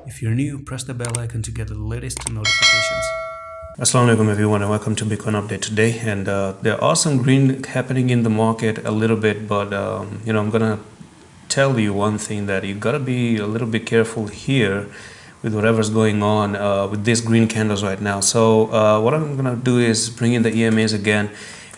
If you're new, press the bell icon to get the latest notifications. Assalamu alaikum everyone, and welcome to Bitcoin Update today. And there are some green happening in the market a little bit, but I'm gonna tell you one thing, that you gotta be a little bit careful here with whatever's going on with these green candles right now. So what I'm gonna do is bring in the EMAs again,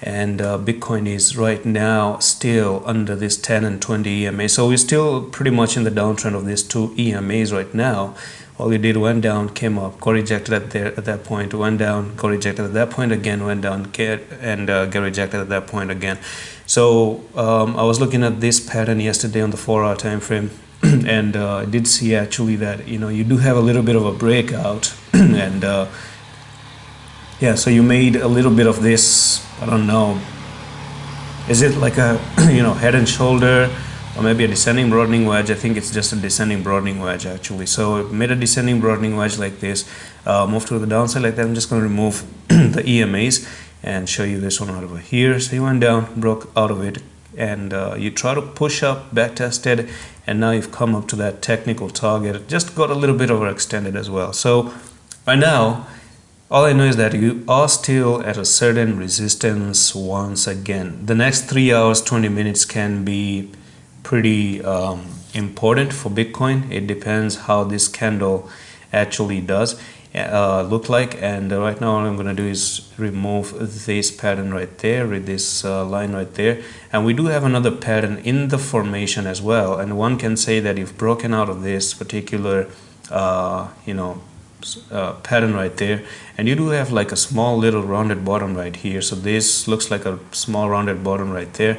and Bitcoin is right now still under this 10 and 20 EMA. So we're still pretty much in the downtrend of these two EMAs right now. All you did, went down, came up, got rejected at that point, went down, got rejected at that point again, went down, get rejected at that point again. So I was looking at this pattern yesterday on the 4-hour time frame, and I did see actually that you do have a little bit of a breakout, and yeah, so you made a little bit of this, I don't know, is it like a head and shoulder, or maybe a descending broadening wedge? I think it's just a descending broadening wedge actually. So it made a descending broadening wedge like this, move to the downside like that. I'm just going to remove the EMAs and show you this one out over here. So you went down, broke out of it, and you try to push up, back tested, and now you've come up to that technical target. It just got a little bit overextended as well. So by now, all I know is that you are still at a certain resistance once again. The next 3 hours, 20 minutes can be pretty important for Bitcoin. It depends how this candle actually does look like. And right now all I'm going to do is remove this pattern right there with this line right there, and we do have another pattern in the formation as well, and one can say that you've broken out of this particular pattern right there, and you do have like a small little rounded bottom right here. So this looks like a small rounded bottom right there,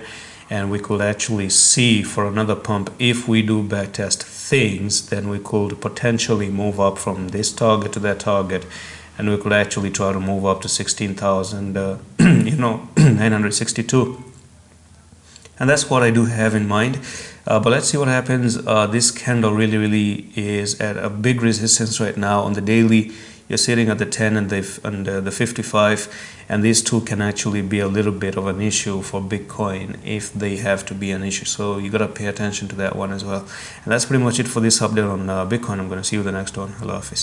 and we could actually see for another pump, if we do backtest things, then we could potentially move up from this target to that target, and we could actually try to move up to 16,962. And that's what I do have in mind. But let's see what happens. This candle really is at a big resistance right now. On the daily, you're sitting at the 10 and the 55, and these two can actually be a little bit of an issue for Bitcoin if they have to be an issue. So you gotta pay attention to that one as well. And that's pretty much it for this update on Bitcoin. I'm gonna see you in the next one. Allah Hafiz.